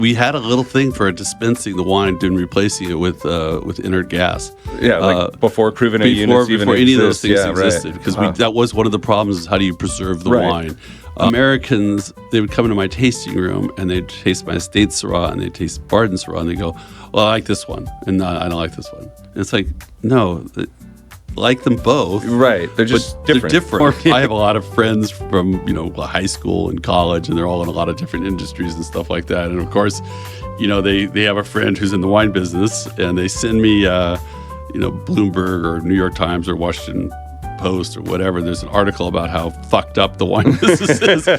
We had a little thing for dispensing the wine and replacing it with inert gas. Yeah, like before Cruvena units even before any of those things yeah, existed, right. because that was one of the problems: is how do you preserve the wine? Americans, they would come into my tasting room and they'd taste my estate Syrah and they'd taste Barden Syrah and they go, "Well, I like this one," and no, I don't like this one. And it's like, no. Like them both, right? They're just different. They're different. I have a lot of friends from high school and college, and they're all in a lot of different industries and stuff like that. And of course, they have a friend who's in the wine business, and they send me, Bloomberg or New York Times or Washington Post or whatever. There's an article about how fucked up the wine business is.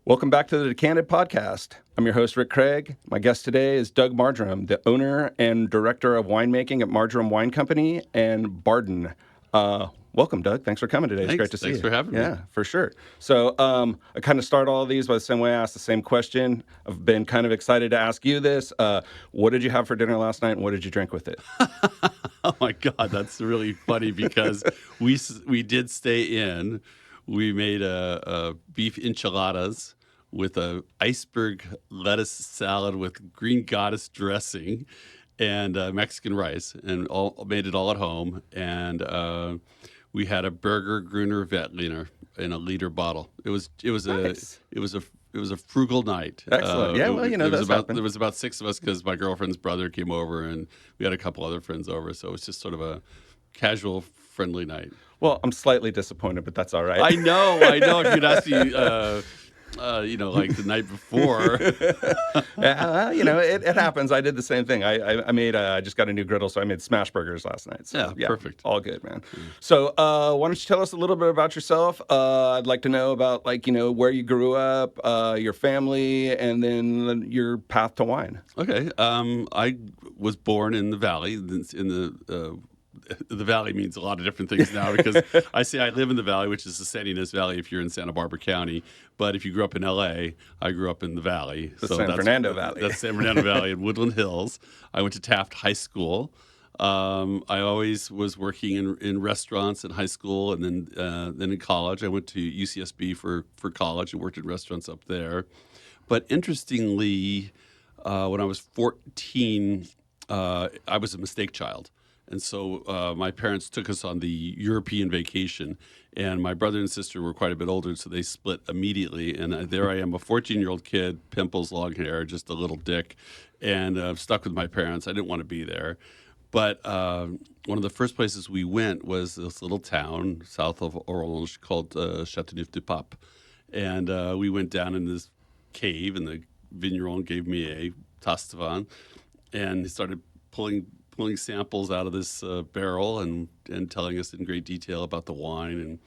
Welcome back to the Decanted podcast. I'm your host, Rick Craig. My guest today is Doug Margerum, the owner and director of winemaking at Margerum Wine Company and Barden. Welcome, Doug. Thanks for coming today. It's great to see you. Thanks for having me. Yeah, for sure. So I kind of start all of these by the same way I asked the same question. I've been kind of excited to ask you this. What did you have for dinner last night, and what did you drink with it? Oh, my God. That's really funny because we did stay in. We made a beef enchiladas with a iceberg lettuce salad with green goddess dressing and Mexican rice, and made it all at home. And we had a Burger Gruner Veltliner in a liter bottle. It was Nice. It was a frugal night. Excellent. There was about six of us because my girlfriend's brother came over, and we had a couple other friends over. So it was just sort of a casual, friendly night. Well, I'm slightly disappointed, but that's all right. I know. If you'd asked me, like the night before. It happens. I did the same thing. I made, I just got a new griddle, so I made smash burgers last night. So, yeah, perfect. All good, man. So why don't you tell us a little bit about yourself? I'd like to know about, where you grew up, your family, and then your path to wine. Okay. I was born in the Valley, the Valley means a lot of different things now because I say I live in the Valley, which is the San Ynez Valley if you're in Santa Barbara County. But if you grew up in L.A., I grew up in the Valley. San Fernando Valley. That's San Fernando Valley in Woodland Hills. I went to Taft High School. I always was working in restaurants in high school, and then in college. I went to UCSB for college and worked in restaurants up there. But interestingly, when I was 14, I was a mistake child. And so my parents took us on the European vacation, and my brother and sister were quite a bit older, so they split immediately. And there I am, a 14-year-old kid, pimples, long hair, just a little dick, and stuck with my parents. I didn't want to be there. But one of the first places we went was this little town south of Orange called Châteauneuf-du-Pape. And we went down in this cave, and the vigneron gave me a tasse de vin, and he started pulling samples out of this barrel and telling us in great detail about the wine. And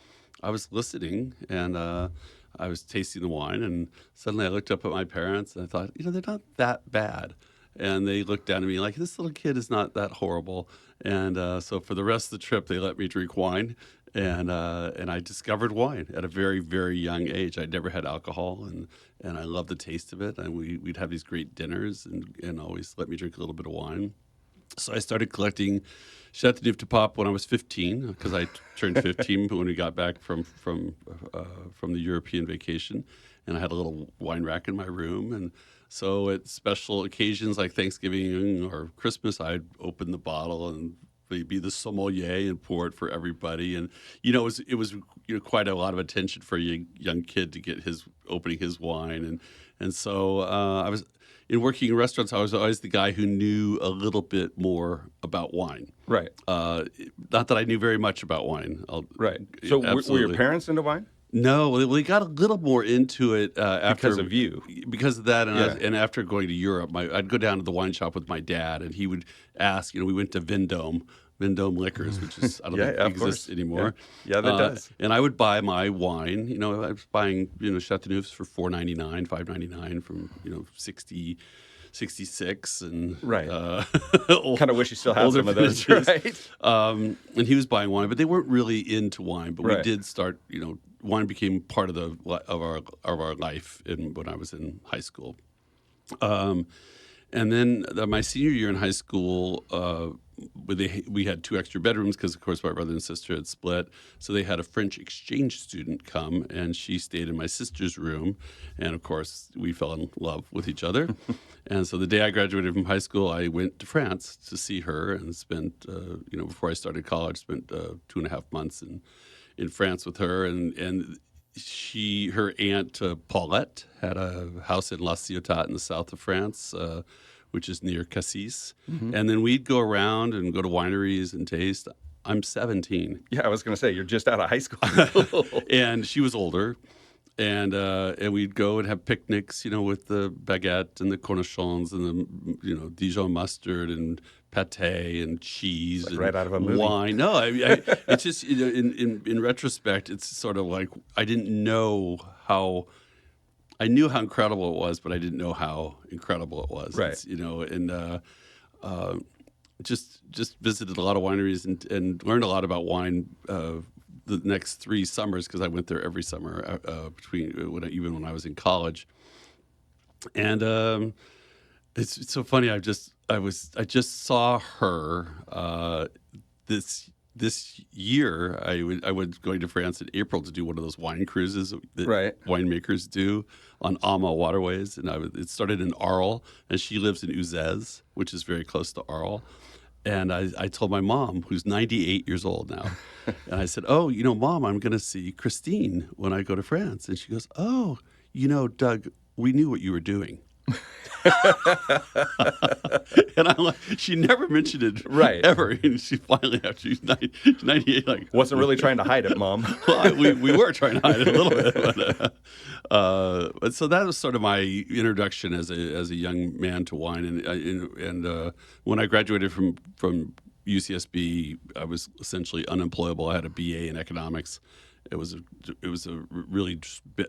I was listening, and I was tasting the wine, and suddenly I looked up at my parents, and I thought, they're not that bad. And they looked down at me like, this little kid is not that horrible. And so for the rest of the trip, they let me drink wine, and I discovered wine at a very, very young age. I'd never had alcohol, and I loved the taste of it. And we'd have these great dinners and always let me drink a little bit of wine. So I started collecting Châteauneuf-du-Pape when I was 15, because I turned 15 when we got back from the European vacation, and I had a little wine rack in my room. And so at special occasions like Thanksgiving or Christmas, I'd open the bottle and be the sommelier and pour it for everybody. And it was quite a lot of attention for a young kid to get opening his wine. And so I was. In working in restaurants, I was always the guy who knew a little bit more about wine. Right. Not that I knew very much about wine. Right. So were your parents into wine? No, we got a little more into it after because of you. Because of that, and after going to Europe, I'd go down to the wine shop with my dad, and he would ask. We went to Vendôme Liquors, which is I don't think it exists anymore. Yeah, that does. And I would buy my wine. I was buying Châteauneufs for $4.99, $5.99 from 66 and right. Kind of wish you still had some of those, right? And he was buying wine, but they weren't really into wine. But we did start. Wine became part of our life when I was in high school. And then my senior year in high school, we had 2 extra bedrooms because, of course, my brother and sister had split. So they had a French exchange student come, and she stayed in my sister's room. And, of course, we fell in love with each other. And so the day I graduated from high school, I went to France to see her and spent, before I started college, spent 2.5 months in France with her. And her aunt Paulette had a house in La Ciotat in the south of France, which is near Cassis. And then we'd go around and go to wineries and taste. I'm 17. Yeah, I was going to say, you're just out of high school. And she was older. And we'd go and have picnics, with the baguette and the cornichons and the, Dijon mustard and pate and cheese and right out of a movie. Wine. No, it's just, in retrospect, it's sort of like I didn't know how. I knew how incredible it was, but I didn't know how incredible it was. Right. Just visited a lot of wineries and learned a lot about wine. The next 3 summers, because I went there every summer even when I was in college. And it's so funny. I just saw her this year. I was going to France in April to do one of those wine cruises that winemakers do on Alma waterways, and it started in Arles, and she lives in Uzès, which is very close to Arles. And I told my mom, who's 98 years old now, and I said, "Oh, Mom, I'm going to see Christine when I go to France." And she goes, "Oh, Doug, we knew what you were doing." And I'm like, she never mentioned it ever. And she finally, after she's 98, like, wasn't really trying to hide it, Mom. Well, we were trying to hide it a little bit, but so that was sort of my introduction as a young man to wine. And when I graduated from UCSB, I was essentially unemployable. I had a BA in economics. It was a really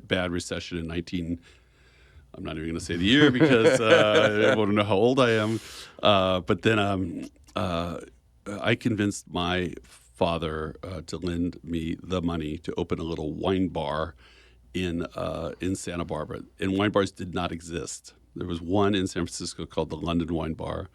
bad recession in 19. I'm not even going to say the year because I want to know how old I am. But then I convinced my father to lend me the money to open a little wine bar in Santa Barbara. And wine bars did not exist. There was one in San Francisco called the London Wine Bar.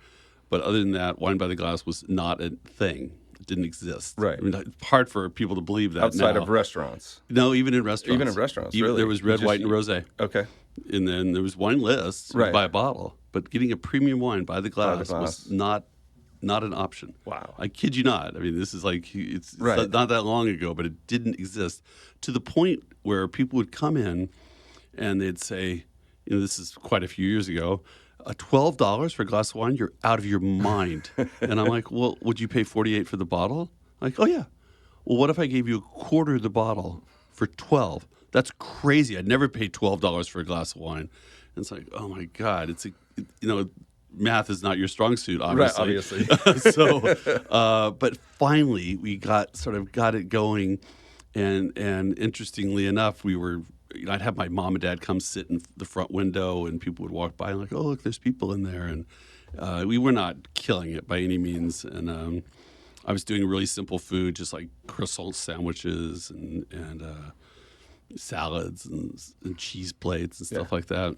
But other than that, Wine by the Glass was not a thing. It didn't exist. Right. I mean, it's hard for people to believe that outside now. of restaurants. No, even in restaurants. Even in restaurants, really? There was red, white, and rosé. Okay. And then there was wine lists by a bottle. But getting a premium wine by the glass was not an option. Wow. I kid you not. I mean, this is like, it's not that long ago, but it didn't exist. To the point where people would come in and they'd say, this is quite a few years ago, $12 for a glass of wine? You're out of your mind. And I'm like, well, would you pay $48 for the bottle? Like, oh, yeah. Well, what if I gave you a quarter of the bottle for $12? That's crazy. I'd never pay $12 for a glass of wine. And it's like, oh my God, math is not your strong suit, obviously. Right, obviously. But finally we got it going, and interestingly enough, I'd have my mom and dad come sit in the front window, and people would walk by and like, oh look, there's people in there, and we were not killing it by any means, and I was doing really simple food, just like croissant sandwiches and salads and cheese plates and stuff like that.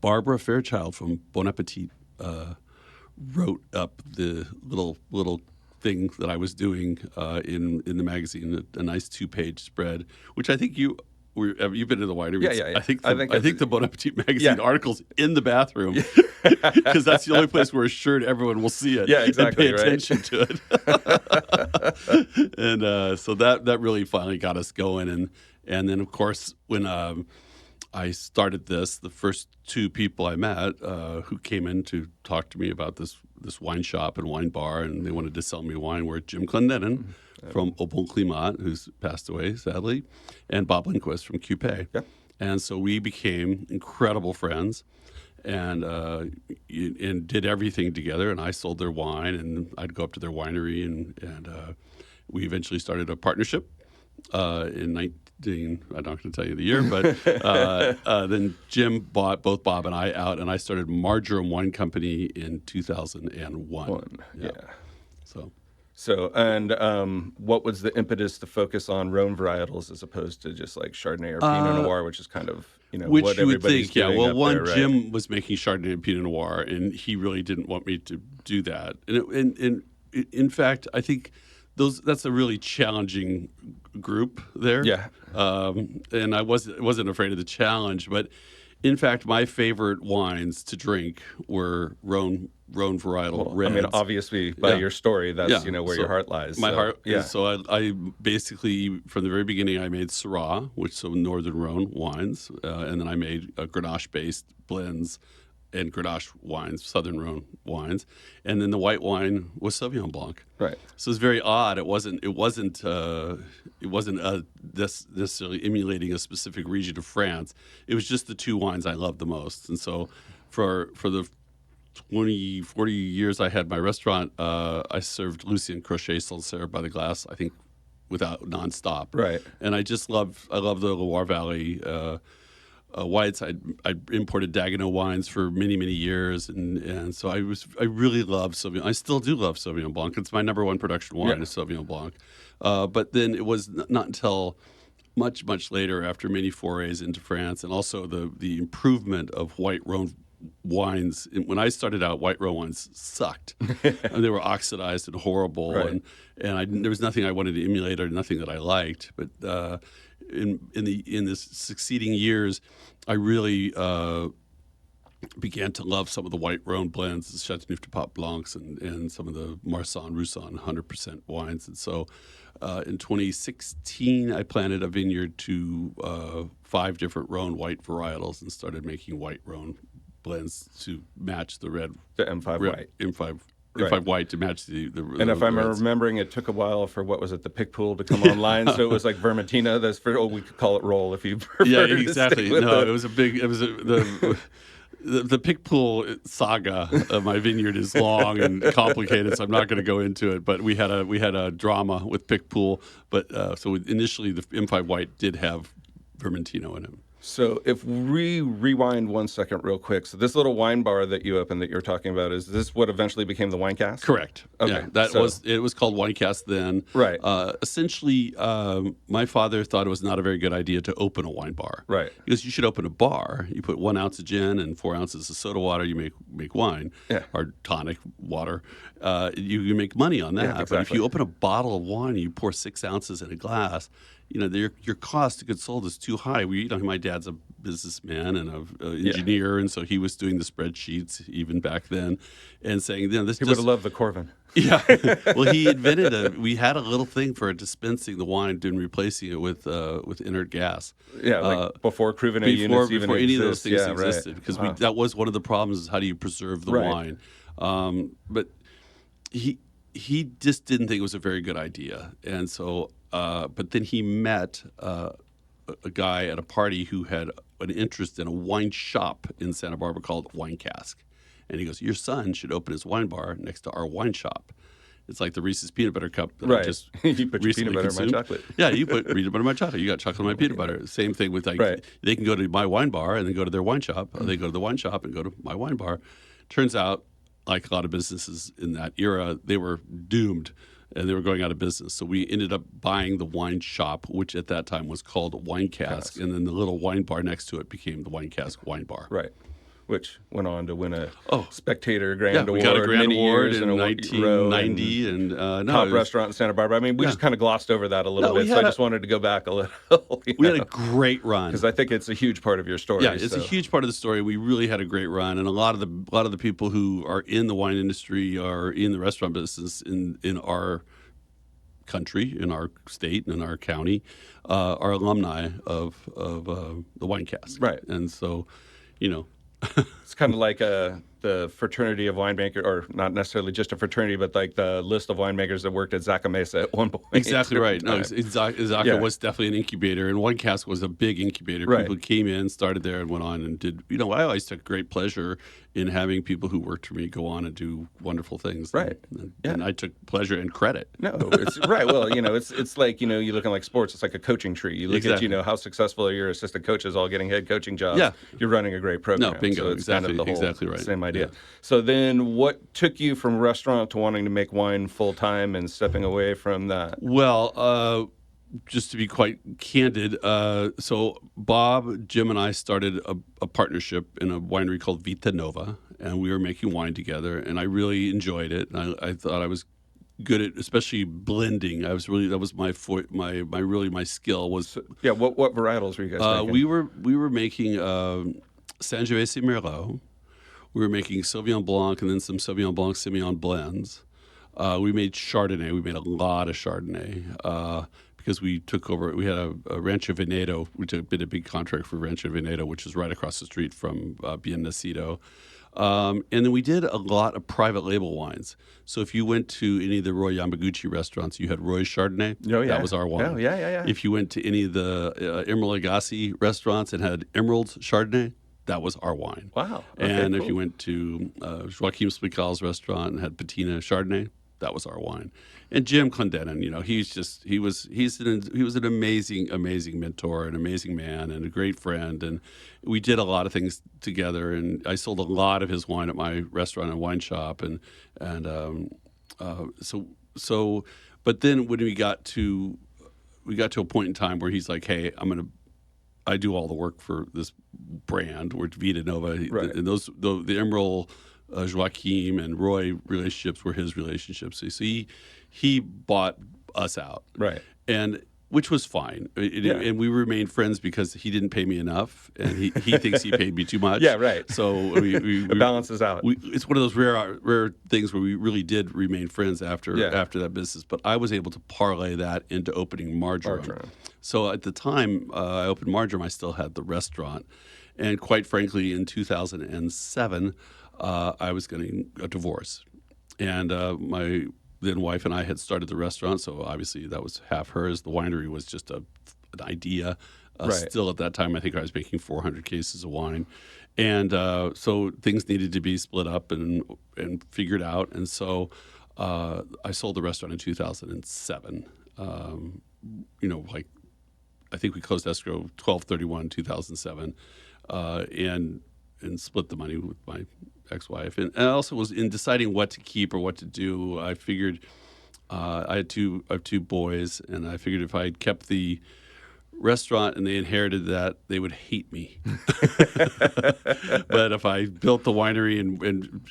Barbara Fairchild from Bon Appetit wrote up the little thing that I was doing in the magazine, a nice 2-page spread, which I think you've been to the winery. Yeah. I think the Bon Appetit magazine article's in the bathroom because that's the only place we're assured everyone will see it. Yeah, exactly. And pay attention to it. And so that really finally got us going. And then, of course, when I started this, the first 2 people I met who came in to talk to me about this wine shop and wine bar, and they wanted to sell me wine, were Jim Clendenin from Au Bon Climat, who's passed away, sadly, and Bob Lindquist from Cupé. Yeah. And so we became incredible friends and did everything together. And I sold their wine, and I'd go up to their winery, and we eventually started a partnership in 19. I'm not going to tell you the year, but then Jim bought both Bob and I out, and I started Margerum Wine Company in 2001. Yeah. So, and what was the impetus to focus on Rhône varietals as opposed to just like Chardonnay or Pinot Noir, which is kind of, Which what you would everybody's think, yeah. doing Well, up one, there, right? Jim was making Chardonnay and Pinot Noir, and he really didn't want me to do that. And in fact, I think that's a really challenging group there. Yeah. And I wasn't afraid of the challenge, but in fact, my favorite wines to drink were Rhône varietal reds. I mean, obviously, by your story, that's where So your heart lies. My so, heart. yeah. So I basically, from the very beginning, I made Syrah, which so Northern Rhône wines, and then I made Grenache-based blends and Grenache wines, Southern Rhône wines, and then the white wine was Sauvignon Blanc. Right. So it's very odd. It wasn't this necessarily emulating a specific region of France. It was just the two wines I loved the most. And so for the 20, 40 years I had my restaurant, I served Lucien Crochet Sancerre by the glass, I think, without nonstop. Right. And I love the Loire Valley whites. I imported Dagenot wines for many, many years, and so I really love Sauvignon. I still do love Sauvignon Blanc. It's my number one production wine is Sauvignon Blanc. But then it was not until much, much later, after many forays into France, and also the improvement of white Rhône wines. When I started out, white Rhône wines sucked. And they were oxidized and horrible, Right. and there was nothing I wanted to emulate or nothing that I liked. But in the succeeding years, I really began to love some of the white Rhône blends, the Chateauneuf de Pop Blancs, and some of the Marsanne Roussanne 100% wines. And so in 2016, I planted a vineyard to 5 different Rhône white varietals and started making white Rhône blends to match the red. The M5 white. M5 Right. white to match the And if I'm reds. remembering, it took a while for the pick pool to come online. So it was like Vermentina. We could call it roll if you prefer. Yeah, to exactly. stick with No, it. it was the pick pool saga of my vineyard is long and complicated, so I'm not going to go into it. But we had a drama with pick pool. But so initially the M5 white did have Vermentino in it. So if we rewind 1 second real quick. So this little wine bar that you opened that you're talking about, is this what eventually became the Wine Cask? Correct. Okay, Yeah, so- it was called Wine Cask then. Right. Essentially, my father thought it was not a very good idea to open a wine bar. Right. Because you should open a bar. You put 1 ounce of gin and 4 ounces of soda water. You make wine. Yeah. Or tonic water. You make money on that. Yeah, But if exactly. you open a bottle of wine and you pour 6 ounces in a glass, your cost of goods sold is too high. My dad's a businessman and an engineer, and so he was doing the spreadsheets even back then, and saying, this He would have loved the Corvin. yeah. Well, he invented we had a little thing for dispensing the wine and replacing it with inert gas. Yeah, like before Cruvenet units even before any of those exist. things Yeah, existed, right. because Wow. that was one of the problems: is how do you preserve the Right. wine? But he just didn't think it was a very good idea, and so but then he met a guy at a party who had an interest in a wine shop in Santa Barbara called Wine Cask, and he goes, "Your son should open his wine bar next to our wine shop." It's like the Reese's peanut butter cup that I Right. just You put your recently peanut butter in my consumed. chocolate. Yeah, you put peanut butter in my chocolate. You got chocolate in my peanut butter. Same thing with Right. they can go to my wine bar and then go to their wine shop. Or they go to the wine shop and go to my wine bar. Turns out, like a lot of businesses in that era, they were doomed and they were going out of business. So we ended up buying the wine shop, which at that time was called Wine Cask, and then the little wine bar next to it became the Wine Cask Wine Bar. Right. Which went on to win a Oh. Spectator Yeah, Grand we Award got a Grand many Award years in a row, 1990, and top restaurant in Santa Barbara. I mean, we just kind of glossed over that a little No, we bit, so had I just wanted to go back a little. We had a great run. because I think it's a huge part of your story. Yeah, it's so. a huge part of the story. We really had a great run, and a lot of the people who are in the wine industry or in the restaurant business in our country, in our state, and in our county, are alumni of the Wine Cask. Right. And so, It's kind of like the fraternity of winemakers, or not necessarily just a fraternity, but like the list of winemakers that worked at Zaca Mesa at one point. Exactly right. No, Time. Zaca Yeah. was definitely an incubator, and Wine Cask was a big incubator. Right. People came in, started there, and went on and did. I always took great pleasure in having people who worked for me go on and do wonderful things. Right. And I took pleasure and credit. No, it's right. Well, it's like, you look at like sports, it's like a coaching tree. You look Exactly. at, how successful are your assistant coaches all getting head coaching jobs. Yeah. You're running a great program. No, bingo. So it's kind of Exactly- the whole exactly right. same idea. Yeah. So then what took you from restaurant to wanting to make wine full time and stepping away from that? Well, just to be quite candid, so Bob, Jim, and I started a partnership in a winery called Vita Nova, and we were making wine together, and I really enjoyed it. And I thought I was good at, especially blending. I was really, that was my skill was. So, yeah, what varietals were you guys making? We were making Sangiovese Merlot. We were making Sauvignon Blanc and then some Sauvignon Blanc Semillon blends. We made Chardonnay. We made a lot of Chardonnay because we took over. We had a Rancho Veneto. We did a big contract for Rancho Veneto, which is right across the street from Bien Nacido. And then we did a lot of private label wines. So if you went to any of the Roy Yamaguchi restaurants, you had Roy's Chardonnay. Oh, yeah. That was our wine. Oh, yeah. If you went to any of the Emerald Lagasse restaurants and had Emerald's Chardonnay, that was our wine. Wow. Okay, And cool. if you went to Joachim Spical's restaurant and had Patina Chardonnay, that was our wine. And Jim Clendenin, he was an amazing mentor, an amazing man, and a great friend. And we did a lot of things together. And I sold a lot of his wine at my restaurant and wine shop. So, but then when we got to a point in time where he's like, hey, I do all the work for this brand. We're Vita Nova, Right. and the Emerald, Joachim and Roy relationships were his relationships. So he bought us out, Right. and which was fine. And we remained friends because he didn't pay me enough, and he thinks he paid me too much. Yeah, right. So It balances out. It's one of those rare things where we really did remain friends after that business. But I was able to parlay that into opening Margerum. So at the time I opened Margerum, I still had the restaurant, and quite frankly, in 2007, I was getting a divorce, and my then wife and I had started the restaurant. So obviously that was half hers. The winery was just an idea. Right. Still at that time, I think I was making 400 cases of wine, and so things needed to be split up and figured out. And so I sold the restaurant in 2007. Like I think we closed escrow 12/31/2007, and split the money with my ex-wife. And I also was in deciding what to keep or what to do. I figured I have two boys, and I figured if I had kept the restaurant and they inherited that, they would hate me. But if I built the winery and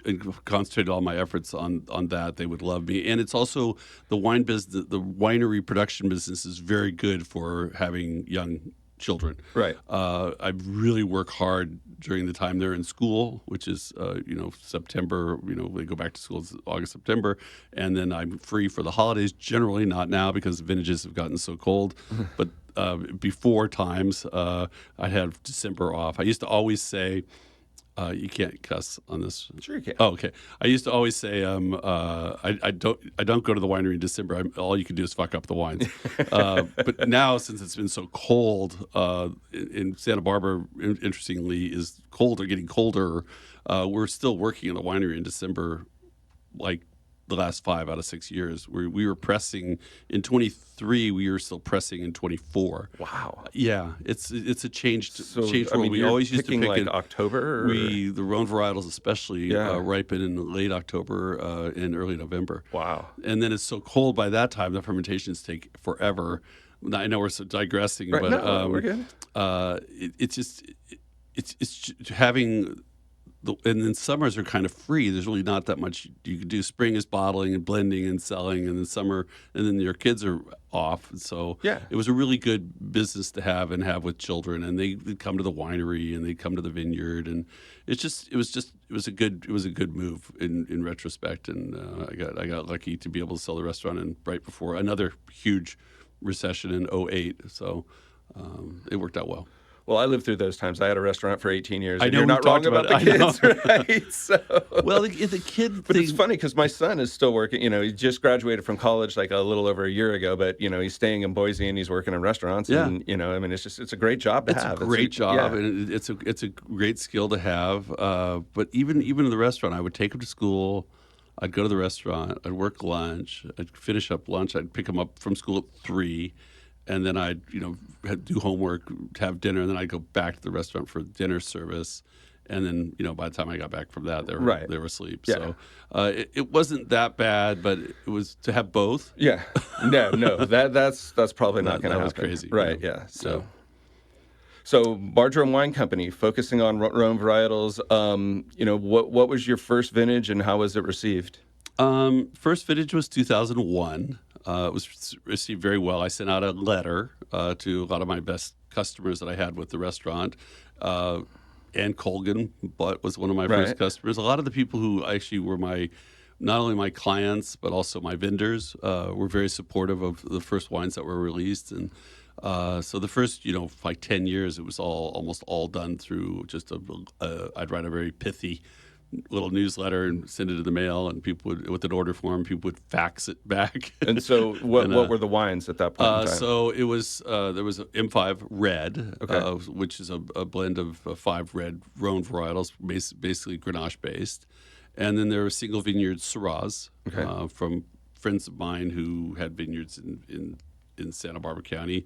concentrated all my efforts on that, they would love me. And it's also the wine business, the winery production business is very good for having young children. Right. I really work hard during the time they're in school, which is September. They go back to school it's August, September, and then I'm free for the holidays. Generally, not now because vintages have gotten so cold, but before times, I'd have December off. I used to always say, you can't cuss on this. Sure you can. Oh, okay. I used to always say, I don't go to the winery in December. All you can do is fuck up the wines. But now, since it's been so cold, in Santa Barbara, interestingly, is colder, getting colder. We're still working in the winery in December, like the last 5 out of 6 years. We were pressing in 23. We were still pressing in 24. Wow. Yeah, it's a changed world. We you're always used to pick like in October. Or? the Rhône varietals especially ripen in late October and early November. Wow. And then it's so cold by that time the fermentations take forever. I know we're digressing, Right, but no, we're good. It's having. And then summers are kind of free. There's really not that much you can do. Spring is bottling and blending and selling, and then summer, and then your kids are off. So it was a really good business to have with children. And they'd come to the winery and they'd come to the vineyard, and it was a good move in retrospect. And I got lucky to be able to sell the restaurant and right before another huge recession in '08. So it worked out well. Well, I lived through those times. I had a restaurant for 18 years. I And know you're we not wrong talked about about the it. kids, right? So, Well, the kid but thing, it's funny because my son is still working. He just graduated from college like a little over a year ago. But he's staying in Boise and he's working in restaurants. Yeah. And it's a great job to have. It's a great job, and it's a great skill to have. But even in the restaurant, I would take him to school. I'd go to the restaurant. I'd work lunch. I'd finish up lunch. I'd pick him up from school at 3. And then I'd, do homework, have dinner, and then I'd go back to the restaurant for dinner service. And then, by the time I got back from that, Right. they were asleep. Yeah. So it wasn't that bad, but it was to have both. Yeah. No. That's probably not going to happen. That was crazy. Right. Yeah. So Margerum Wine Company, focusing on Rhône varietals. What was your first vintage and how was it received? First vintage was 2001. It was received very well. I sent out a letter to a lot of my best customers that I had with the restaurant. Ann Colgan was one of my first customers. A lot of the people who actually were not only my clients, but also my vendors were very supportive of the first wines that were released. And so the first, 10 years, it was almost all done through just I'd write a very pithy little newsletter and send it in the mail, and people would, with an order form, people would fax it back. And so what were the wines at that point in time? So it was, there was a M5 Red, which is a blend of 5 red Rhône varietals, basically Grenache based. And then there were single vineyard Syrahs from friends of mine who had vineyards in Santa Barbara County.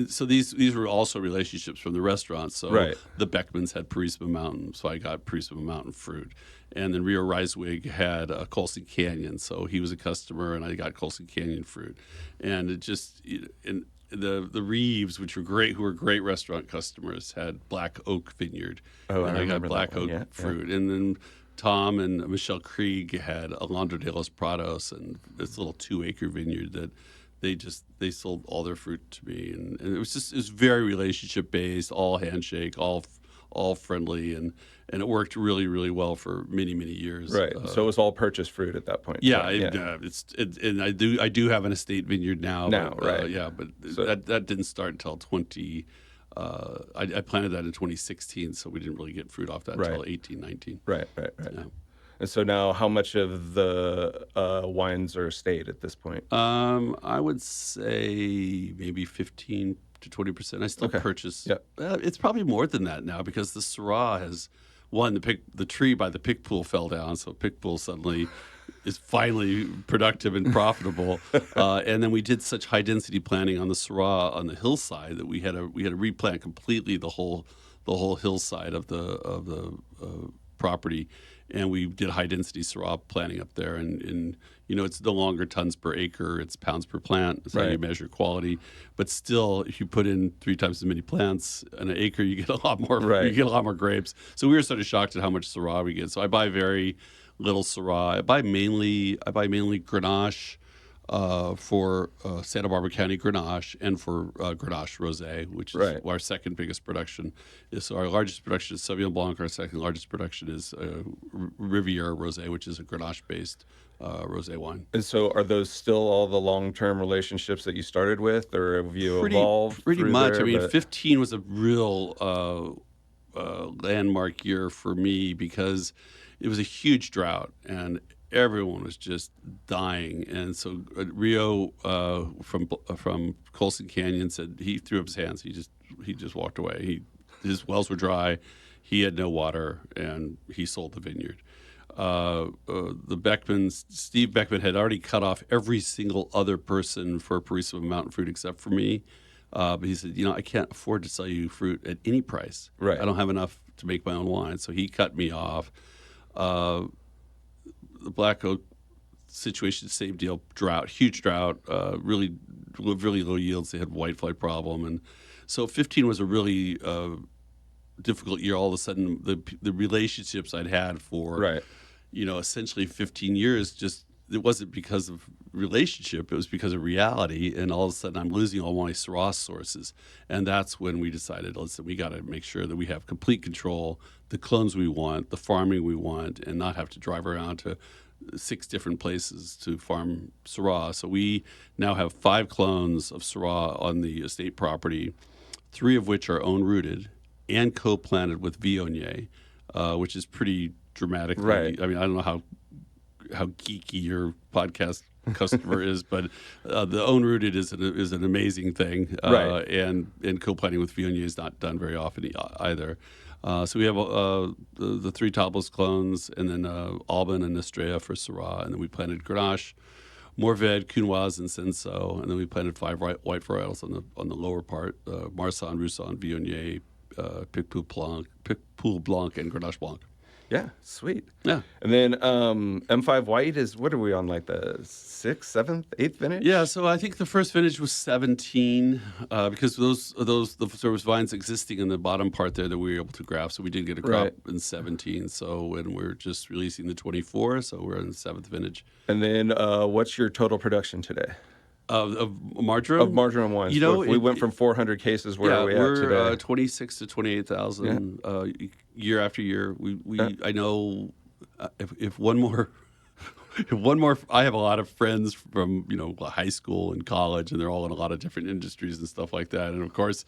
So these were also relationships from the restaurants. So the Beckmans had Purisima Mountain, so I got Purisima Mountain fruit. And then Rio Reiswig had Colson Canyon, so he was a customer, and I got Colson Canyon fruit. And it just, the Reeves, who were great restaurant customers, had Black Oak Vineyard. And I got Black Oak fruit. And then Tom and Michelle Krieg had Alondra de los Prados and this little 2-acre vineyard that they sold all their fruit to me, and it was very relationship based, all handshake, all friendly, and it worked really, really well for many, many years. Right. So it was all purchased fruit at that point. Yeah. And I do have an estate vineyard now. But that didn't start until 20. I planted that in 2016, so we didn't really get fruit off that until 18, 19. Right. Yeah. And so now, how much of the wines are estate at this point? I would say maybe 15 to 20%. I still purchase. Yeah. It's probably more than that now because the Syrah has the tree by the pick pool fell down, so pick pool suddenly is finally productive and profitable. And then we did such high density planting on the Syrah on the hillside that we had to replant completely the whole hillside of the property. And we did high density Syrah planting up there, and it's no longer tons per acre; it's pounds per plant. That's how you measure quality. But still, if you put in 3 times as many plants in an acre, you get a lot more. You get a lot more grapes. So we were sort of shocked at how much Syrah we get. So I buy very little Syrah. I buy mainly Grenache for Santa Barbara County Grenache and for Grenache Rosé, which is our second biggest production. So our largest production is Sauvignon Blanc. Our second largest production is Riviera Rosé, which is a Grenache-based rosé wine. And so are those still all the long-term relationships that you started with, or have you evolved? Pretty much. I mean, 15 was a real landmark year for me because it was a huge drought, and everyone was just dying. And so Rio from Colson Canyon said he threw up his hands. He just walked away. His wells were dry. He had no water, and he sold the vineyard. The Beckmans, Steve Beckman had already cut off every single other person for Purisima Mountain fruit except for me. But he said, I can't afford to sell you fruit at any price. Right. I don't have enough to make my own wine. So he cut me off. The Black Oak situation, same deal. Drought, huge drought, really low yields. They had whitefly problem, and so 15 was a really difficult year. All of a sudden, the relationships I'd had for essentially 15 years it wasn't because of relationship. It was because of reality, and all of a sudden, I'm losing all my Syrah sources, and that's when we decided, listen, we got to make sure that we have complete control, the clones we want, the farming we want, and not have to drive around to 6 different places to farm Syrah. So we now have 5 clones of Syrah on the estate property, 3 of which are own-rooted and co-planted with Viognier, which is pretty dramatic. Right. I mean, I don't know how geeky your podcast customer is, but the own-rooted is an amazing thing. And co-planting with Viognier is not done very often either. So we have the 3 Topless clones, and then Alban and Estrella for Syrah, and then we planted Grenache, Mourvèdre, Cunoise, and Cinsault, and then we planted 5 white varietals on the lower part: Marsanne, Roussanne, Viognier, Picpoul Blanc, and Grenache Blanc. Yeah, sweet. Yeah. And then M5 White is, what are we on, like the 6th, 7th, 8th vintage? Yeah, so I think the first vintage was 17 because those there was vines existing in the bottom part there that we were able to graft. So we did get a crop in 17. So and we're just releasing the 24. So we're in the 7th vintage. And then what's your total production today? Of Margerum? Of Margerum wines. You know, we went from 400 cases. Where are we at today? We're 26 to 28,000 year after year. I know if one more. I have a lot of friends from high school and college, and they're all in a lot of different industries and stuff like that. And of course,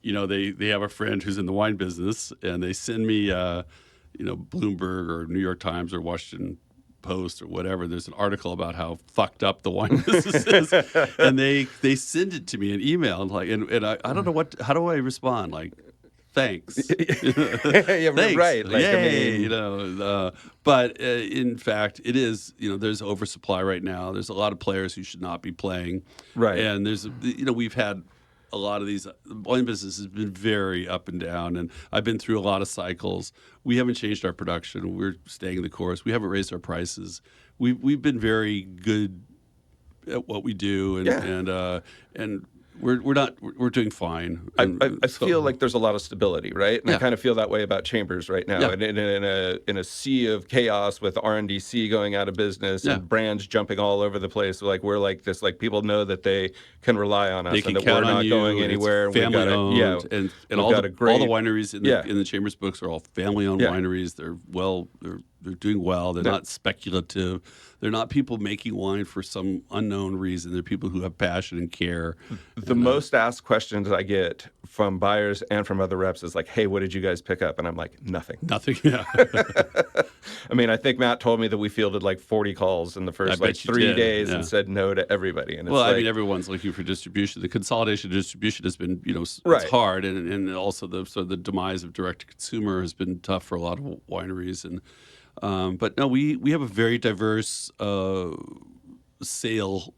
they have a friend who's in the wine business, and they send me, Bloomberg or New York Times or Washington Post or whatever. There's an article about how fucked up the wine business is, and they send it to me in email, and I don't know how do I respond like. Thanks. Yeah, Thanks. right. Like, Yay, but in fact, it is. There's oversupply right now. There's a lot of players who should not be playing. Right. And we've had a lot of these. The wine business has been very up and down, and I've been through a lot of cycles. We haven't changed our production. We're staying the course. We haven't raised our prices. We've been very good at what we do, and we're doing fine. I feel like there's a lot of stability, right? And I kind of feel that way about Chambers right now. Yeah. And in a sea of chaos with R&DC going out of business and brands jumping all over the place, we're like this, like people know that they can rely on us They can and that count we're on not you, going and anywhere. It's family owned, and all the wineries in the Chambers books are all family owned wineries. They're doing well. They're not speculative. They're not people making wine for some unknown reason. They're people who have passion and care. The most asked questions I get from buyers and from other reps is like, hey, what did you guys pick up? And I'm like, nothing. Nothing, yeah. I mean, I think Matt told me that we fielded like 40 calls in the first 3 days and said no to everybody. And it's everyone's looking for distribution. The consolidation of distribution has been, it's hard. And also the demise of direct-to-consumer has been tough for a lot of wineries. But no, we have a very diverse sale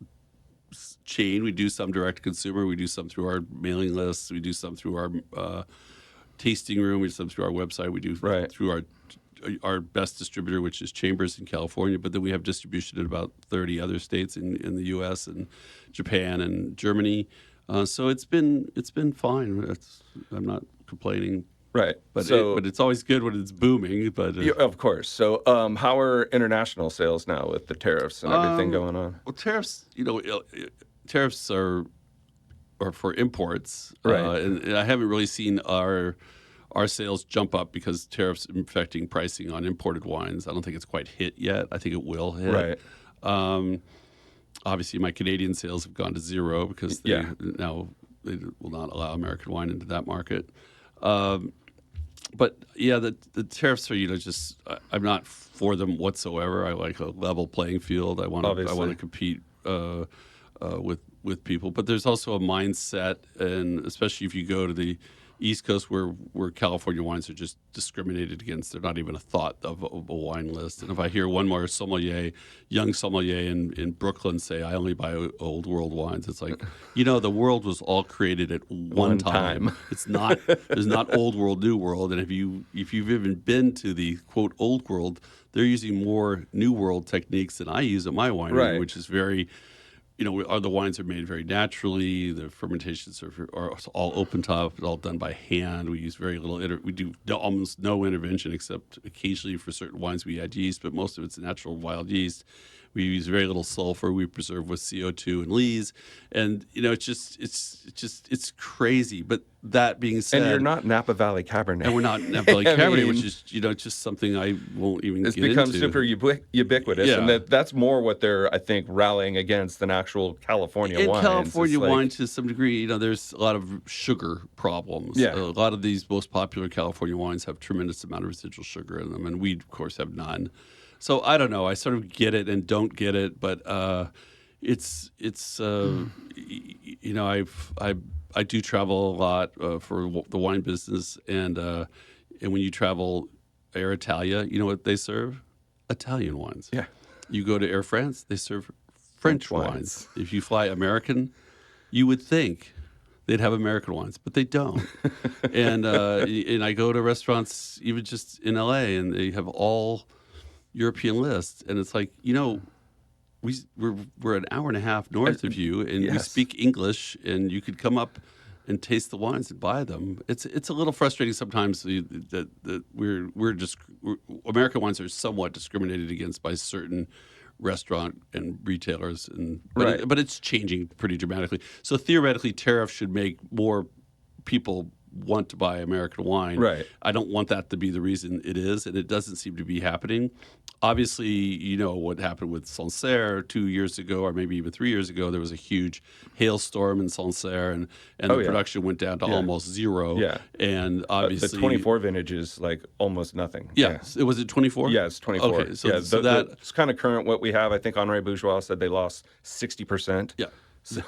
chain. We do some direct to consumer. We do some through our mailing lists. We do some through our tasting room. We do some through our website. We do through our best distributor, which is Chambers in California. But then we have distribution in about 30 other states in the U.S. and Japan and Germany. So it's been fine. I'm not complaining. Right. But it's always good when it's booming. But of course. So how are international sales now with the tariffs and everything going on? Well, tariffs are for imports. Right. And I haven't really seen our sales jump up because tariffs affecting pricing on imported wines. I don't think it's quite hit yet. I think it will hit. Right. Obviously, my Canadian sales have gone to zero because now they will not allow American wine into that market. But yeah, the tariffs are I'm not for them whatsoever. I like a level playing field. I want to compete with people. But there's also a mindset, and especially if you go to the East Coast where California wines are just discriminated against. They're not even a thought of a wine list. And if I hear one more young sommelier in Brooklyn say, I only buy old world wines, it's like, the world was all created at one time. It's not, there's not old world, new world. And if you've even been to the quote old world, they're using more new world techniques than I use at my winery, which is very, the wines are made very naturally. The fermentations are all open top. It's all done by hand. We use very little. We do almost no intervention except occasionally for certain wines we add yeast, but most of it's natural wild yeast. We use very little sulfur. We preserve with CO2 and lees, and it's crazy. But that being said, and you're not Napa Valley Cabernet, and we're not Napa Valley Cabernet, which is just something I won't even get into. It's become super ubiquitous, and that's more what they're, I think, rallying against than actual California wines. California wine, to some degree, there's a lot of sugar problems. Yeah. A lot of these most popular California wines have tremendous amount of residual sugar in them, and we, of course, have none. So I don't know. I sort of get it and don't get it, but it's I do travel a lot for the wine business, and when you travel Air Italia, you know what they serve? Italian wines. Yeah. You go to Air France, they serve French wines. If you fly American, you would think they'd have American wines, but they don't. And I go to restaurants even just in LA, and they have all European lists, and it's like, we're an hour and a half north of you, and we Yes. speak English, and you could come up and taste the wines and buy them. It's a little frustrating sometimes that American wines are somewhat discriminated against by certain restaurant and retailers, Right. but it's changing pretty dramatically. So theoretically, tariffs should make more people want to buy American wine. Right. I don't want that to be the reason it is, and it doesn't seem to be happening. Obviously, you know what happened with Sancerre 2 years ago, or maybe even 3 years ago. There was a huge hailstorm in Sancerre, and Oh, the yeah. production went down to almost zero. Yeah. And obviously, The 24 vintage is like almost nothing. Yeah, it was it 24. Yeah, it's 24. Okay, so, yeah, so that it's kind of current what we have. I think Henri Bourgeois said they lost 60%. yeah.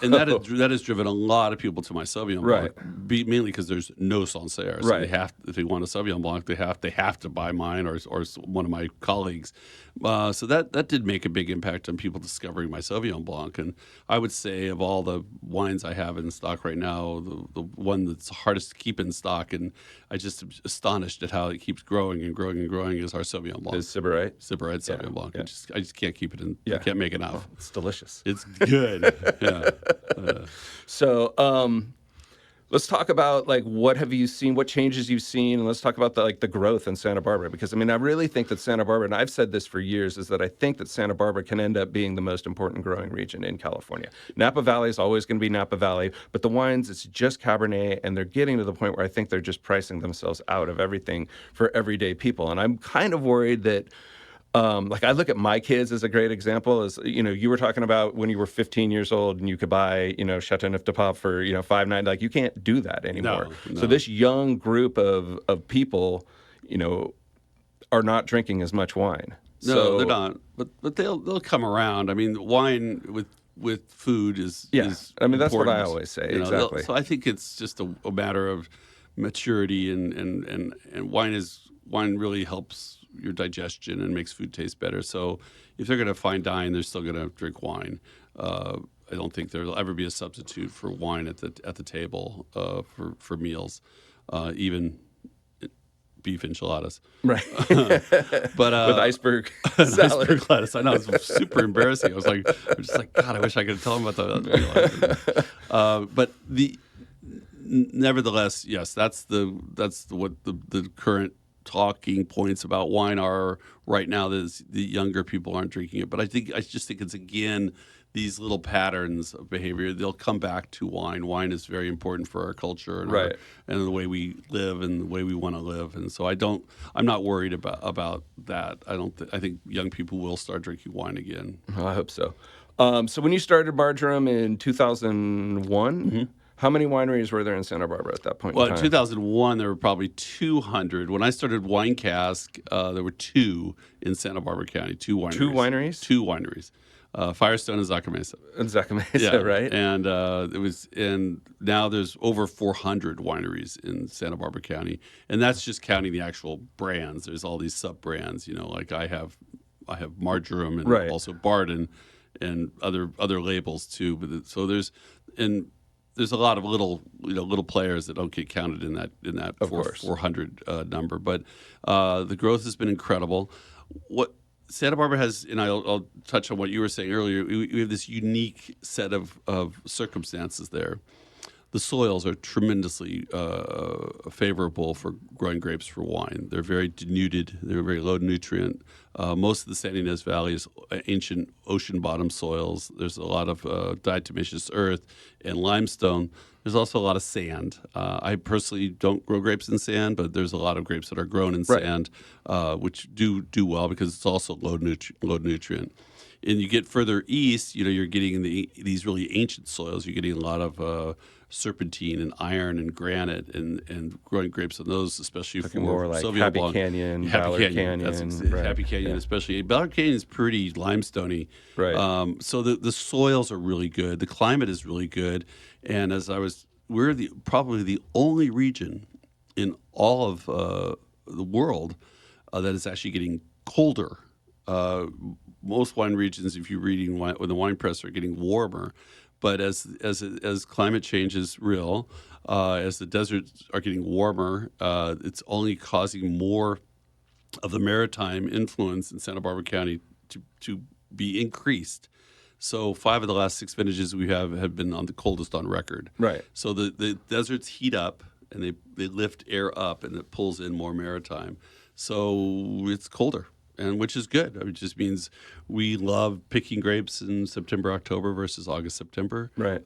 And that has driven a lot of people to my Sauvignon Blanc, mainly because there's no Sancerre. So if they want a Sauvignon Blanc, they have to buy mine or one of my colleagues. So that did make a big impact on people discovering my Sauvignon Blanc. And I would say of all the wines I have in stock right now, the one that's hardest to keep in stock, and I just am astonished at how it keeps growing and growing and growing, is our Sauvignon Blanc. Is Syrahite? Syrahite Sauvignon Blanc. Yeah. I just can't keep it in. I can't make enough. It's delicious. It's good. Yeah. So let's talk about like what have you seen, what changes you've seen, and let's talk about the growth in Santa Barbara, because I mean I really think that Santa Barbara, and I've said this for years, is that I think that Santa Barbara can end up being the most important growing region in California. Napa Valley is always going to be Napa Valley, but the wines, it's just Cabernet, and they're getting to the point where I think they're just pricing themselves out of everything for everyday people, and I'm kind of worried that. Like I look at my kids as a great example. As you were talking about when you were 15 years old and you could buy Châteauneuf-du-Pape for $5.90. Like you can't do that anymore. No. So this young group of people, are not drinking as much wine. No, they're not. But they'll come around. I mean, wine with food is I mean that's what I important. always say. Exactly. So I think it's just a matter of maturity, and wine really helps your digestion and makes food taste better. So if they're going to fine dine, they're still going to drink wine. I don't think there'll ever be a substitute for wine at the table for meals, even beef enchiladas. Right. But with iceberg salad. Iceberg lettuce. I know, it's super embarrassing. I'm just like, God, I wish I could tell them about that. But nevertheless, yes, that's what the current talking points about wine are right now. That the younger people aren't drinking it, but I just think it's again these little patterns of behavior. They'll come back to wine. Wine is very important for our culture and and the way we live and the way we want to live. And so I'm not worried about that. I think young people will start drinking wine again. I hope so. So when you started Margerum in 2001. How many wineries were there in Santa Barbara at that point in time? Well, in 2001, there were probably 200. When I started Wine Cask, there were 2 in Santa Barbara County, 2 wineries. 2 wineries? 2 wineries. Firestone and Zaca Mesa. And Zaca Mesa, right? And now there's over 400 wineries in Santa Barbara County, and that's just counting the actual brands. There's all these sub brands, like I have Margerum and also Barden and other labels too. But there's a lot of little players that don't get counted in that 400 number, but the growth has been incredible. What Santa Barbara has, and I'll touch on what you were saying earlier. We have this unique set of circumstances there. The soils are tremendously favorable for growing grapes for wine. They're very denuded. They're very low nutrient. Most of the San Ynez Valley is ancient ocean bottom soils. There's a lot of diatomaceous earth and limestone. There's also a lot of sand. I personally don't grow grapes in sand, but there's a lot of grapes that are grown in sand, which do well because it's also low nutrient. And you get further east, you're getting these really ancient soils. You're getting a lot of serpentine and iron and granite and growing grapes on those, especially looking for more like Sauvignon Happy Blanc. Canyon, Ballard Canyon. Happy Canyon, especially. Ballard Canyon is pretty limestoney. Right. So the soils are really good. The climate is really good. And we're probably the only region in all of the world that is actually getting colder. Most wine regions, if you're reading wine, when the wine press, are getting warmer. But as climate change is real, as the deserts are getting warmer, it's only causing more of the maritime influence in Santa Barbara County to be increased. So 5 of the last 6 vintages we have been on the coldest on record. Right. So the deserts heat up and they lift air up and it pulls in more maritime. So it's colder, and which is good. It just means we love picking grapes in September, October versus August, September. Right.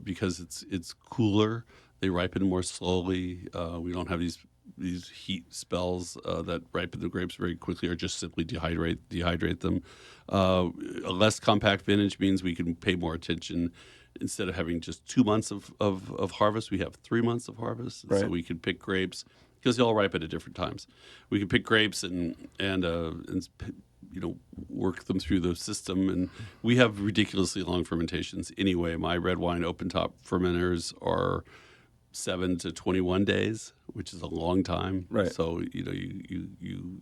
Because it's cooler. They ripen more slowly. We don't have these heat spells that ripen the grapes very quickly or just simply dehydrate them. A less compact vintage means we can pay more attention. Instead of having just 2 months of harvest, we have 3 months of harvest. Right. So we can pick grapes because they all ripen at different times. We can pick grapes and work them through the system. And we have ridiculously long fermentations anyway. My red wine open top fermenters are 7 to 21 days, which is a long time. Right. So the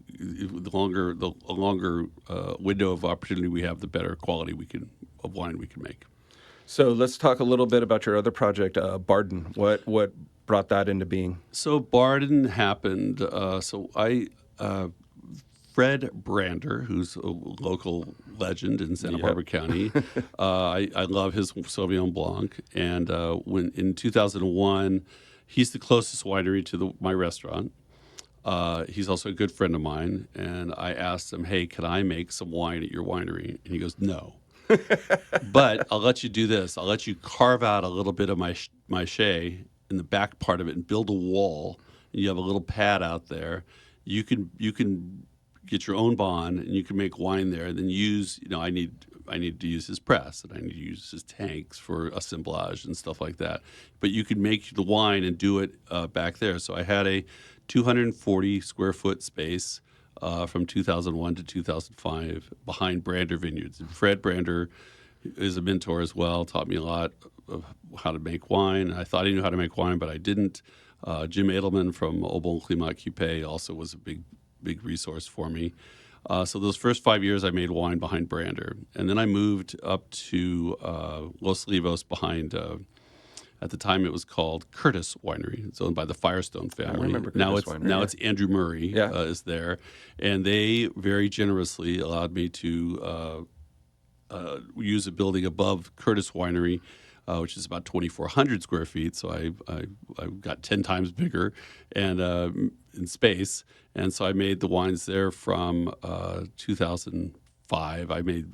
longer window of opportunity we have, the better quality of wine we can make. So let's talk a little bit about your other project, Barden. What brought that into being? So Barden happened. Fred Brander, who's a local legend in Santa Barbara County, I love his Sauvignon Blanc. And when in 2001, he's the closest winery to my restaurant. He's also a good friend of mine. And I asked him, hey, can I make some wine at your winery? And he goes, no. But I'll let you do this. I'll let you carve out a little bit of my shea in the back part of it and build a wall. And you have a little pad out there. You can get your own bond and you can make wine there. And then I need to use his press and I need to use his tanks for assemblage and stuff like that. But you can make the wine and do it back there. So I had a 240 square foot space from 2001 to 2005 behind Brander Vineyards. And Fred Brander is a mentor as well, taught me a lot of how to make wine. I thought I knew how to make wine, but I didn't. Jim Edelman from Au Bon Climat Cupé also was a big resource for me. So those first 5 years I made wine behind Brander. And then I moved up to Los Olivos behind, at the time it was called Curtis Winery. It's owned by the Firestone family. I remember Curtis Winery. Now it's Andrew Murray is there. And they very generously allowed me to use a building above Curtis Winery, which is about 2,400 square feet. So I got 10 times bigger and in space. And so I made the wines there from 2005. I made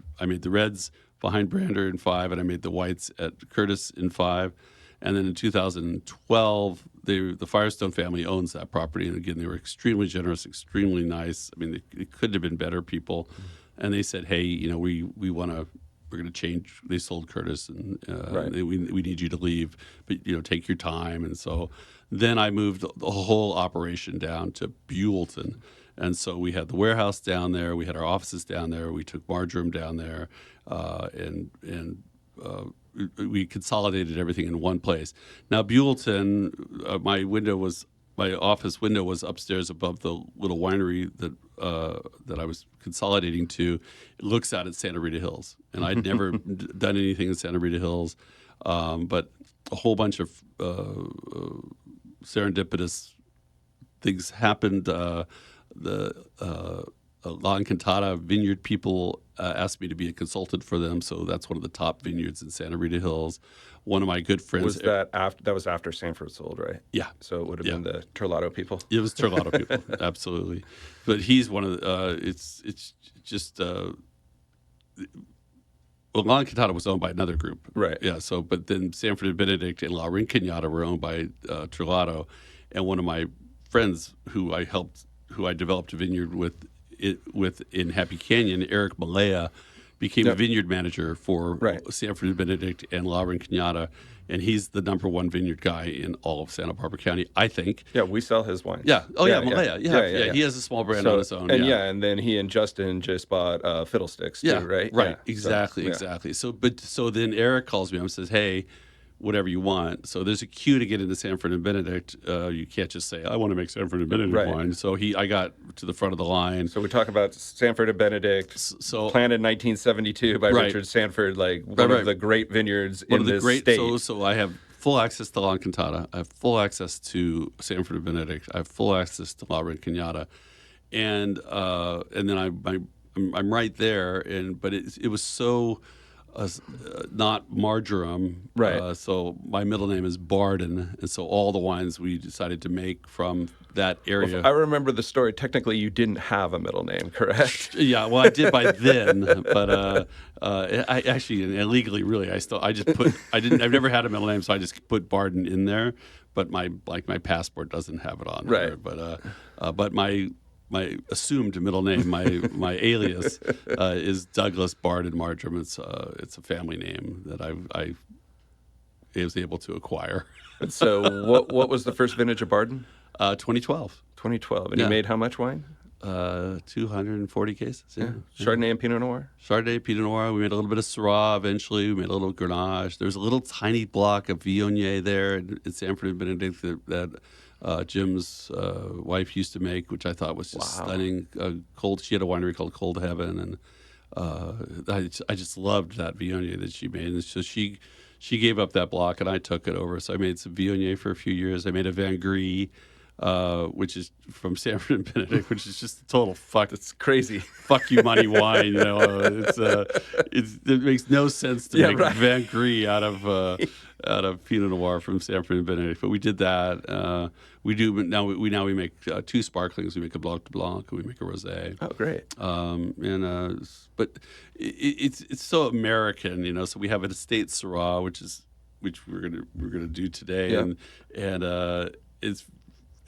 the reds behind Brander in 5, and I made the whites at Curtis in 5. And then in 2012, the Firestone family owns that property. And again, they were extremely generous, extremely nice. I mean, it couldn't have been better people. And they said, hey, we're going to change. They sold Curtis, and we need you to leave, but take your time. And so then I moved the whole operation down to Buellton, and so we had the warehouse down there, we had our offices down there, we took Margerum down there, and we consolidated everything in one place. Now Buellton, my office window was upstairs above the little winery that I was consolidating to. It looks out at Santa Rita Hills, and I'd never done anything in Santa Rita Hills, but a whole bunch of serendipitous things happened. The La Encantada vineyard people asked me to be a consultant for them, so that's one of the top vineyards in Santa Rita Hills. One of my good friends was that after that was after Sanford sold, right? Yeah. So it would have been the Terlato people. It was Terlato people, absolutely. But he's one of the. It's just. Well, La Encantada was owned by another group, right? Yeah. So, but then Sanford and Benedict and La Rinconada were owned by Terlato, and one of my friends who I developed a vineyard with in Happy Canyon, Eric Malaya, became a vineyard manager for Sanford and Benedict and La Rinconada, and he's the number one vineyard guy in all of Santa Barbara County, I think. Yeah, we sell his wines. Yeah. Oh, Malaya. Yeah. He has a small brand on his own. And and then he and Justin just bought Fiddlesticks too, right? Right. Yeah. Exactly. So then Eric calls me up and says, hey, whatever you want. So there's a queue to get into Sanford and Benedict. You can't just say, I want to make Sanford and Benedict Right. wine. So I got to the front of the line. So we talk about Sanford and Benedict, So planted in 1972 by Right. Richard Sanford, like one Right. of the great vineyards one in of the this great. state. So I have full access to La Cantata. I have full access to Sanford and Benedict. I have full access to La Rinconada, and then I'm right there. But it was so. Not Margerum, Right. so my middle name is Barden, and so all the wines we decided to make from that area. I remember the story. Technically, you didn't have a middle name, correct? Yeah, well, I did by then, but I actually illegally, really, I've never had a middle name, so I just put Barden in there. But my passport doesn't have it on there. Right. But my assumed middle name, my alias, is Douglas Barden Margerum. It's a family name that I was able to acquire. And so what was the first vintage of Barden? 2012. 2012. And Yeah. you made how much wine? 240 cases. Yeah. Chardonnay and Pinot Noir? Chardonnay, Pinot Noir. We made a little bit of Syrah eventually. We made a little Grenache. There's a little tiny block of Viognier there in Sanford and Benedict that Jim's wife used to make, which I thought was just stunning. She had a winery called Cold Heaven, and I just loved that Viognier that she made. And so she gave up that block, and I took it over. So I made some Viognier for a few years. I made a Van Gris, which is from Sanford and Benedict, which is just a total fuck. It's crazy. Fuck you, money wine. It makes no sense to make Van Gris out of Pinot Noir from Sanford and Benedict. But we did that. We make two sparklings. We make a Blanc de Blanc, and we make a Rosé. Oh, great. But it's so American, So we have an estate Syrah, which we're gonna do today, and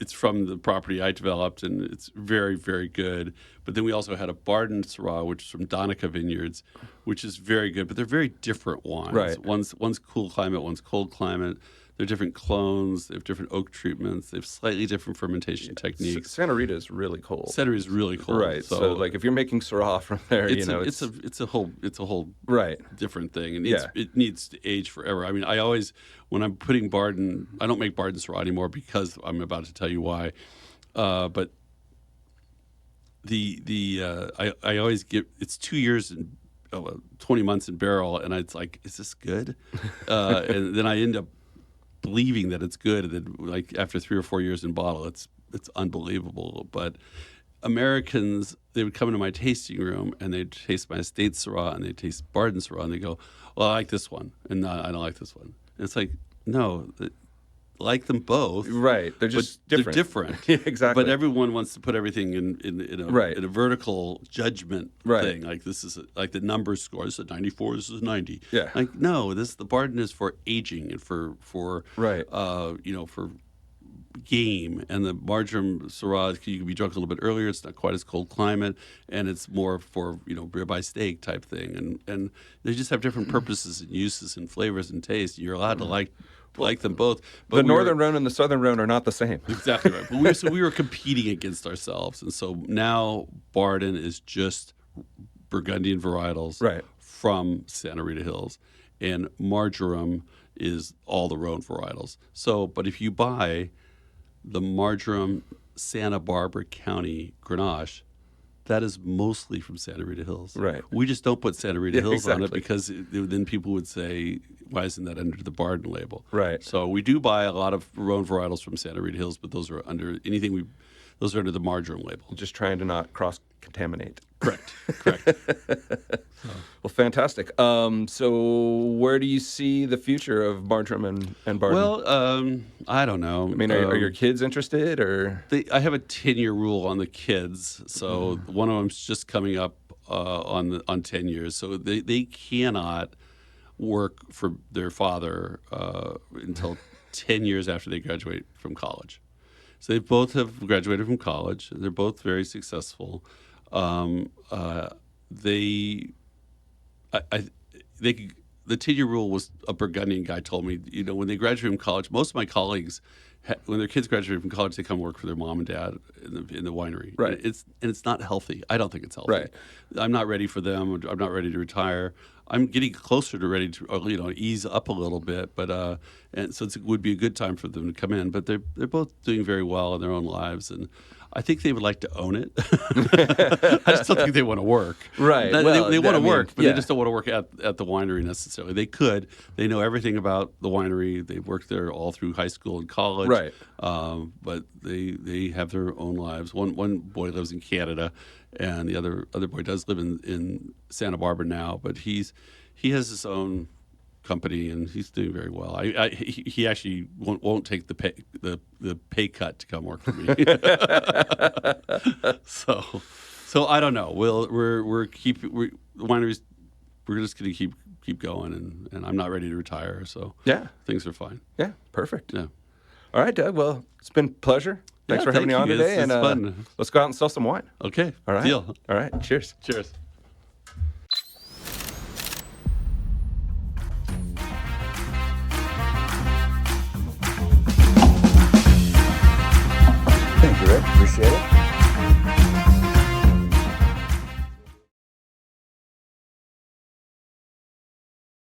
it's from the property I developed, and it's very, very good. But then we also had a Barden Syrah, which is from Donica Vineyards, which is very good. But they're very different wines. Right. One's cool climate, one's cold climate. They're different clones. They have different oak treatments. They have slightly different fermentation techniques. Santa Rita is really cold. Santa Rita is really cold. Right. So like if you're making Syrah from there, it's a whole right different thing, and it needs to age forever. I mean, when I'm putting Barden, I don't make Barden Syrah anymore because I'm about to tell you why. But I always give it's 2 years and 20 months in barrel, and it's like, is this good? And then I end up believing that it's good, and then like after 3 or 4 years in bottle, it's unbelievable. But Americans, they would come into my tasting room and they'd taste my estate Syrah and they'd taste Barden Syrah and they go, well, I like this one, and I don't like this one. And it's like, no, like them both. Right. They're just different. They're different. Yeah, exactly. But everyone wants to put everything in a vertical judgment thing. Like this is like the numbers score. This is a 94. This is a 90. Yeah. Like no, the Barden is for aging and for for game, and the Margerum Syrah, you can be drunk a little bit earlier. It's not quite as cold climate, and it's more for ribeye steak type thing, and they just have different purposes and uses and flavors and taste. You're allowed to like them both. But the Northern Rhône and the Southern Rhône are not the same. Exactly right. But we were competing against ourselves, and so now Barden is just Burgundian varietals from Santa Rita Hills, and Margerum is all the Rhône varietals. So, but if you buy the Margerum Santa Barbara County Grenache, that is mostly from Santa Rita Hills. Right. We just don't put Santa Rita Hills on it exactly. because then people would say, why isn't that under the Barden label? Right. So we do buy a lot of Rhône varietals from Santa Rita Hills, but those are under those are under the Margerum label. Just trying to not cross-contaminate. Correct. Well, fantastic. So where do you see the future of Margerum and Barden? Well, I don't know. I mean, are your kids interested, or? I have a 10-year rule on the kids, so one of them's just coming up on 10 years. So they cannot work for their father until 10 years after they graduate from college. So they both have graduated from college. They're both very successful. The the 10-year rule was a Burgundian guy told me. When they graduate from college, most of my colleagues, when their kids graduate from college, they come work for their mom and dad in the winery. Right. It's not healthy. I don't think it's healthy. Right. I'm not ready for them. I'm not ready to retire. I'm getting closer to ready to ease up a little bit, but and so it would be a good time for them to come in. But they're both doing very well in their own lives, and I think they would like to own it. I just don't think they want to work. Right. They want to work, but they just don't want to work at the winery necessarily. They could. They know everything about the winery. They've worked there all through high school and college. Right. But they have their own lives. One boy lives in Canada, and the other boy does live in Santa Barbara now. But he has his own company, and he's doing very well. He actually won't take the pay cut to come work for me. So I don't know. The wineries. We're just going to keep going, and I'm not ready to retire. So things are fine. Yeah, perfect. Yeah. All right, Doug. Well, it's been a pleasure. Thanks for having me on today. It's fun. Let's go out and sell some wine. Okay. All right. Deal. All right. Cheers. Cheers.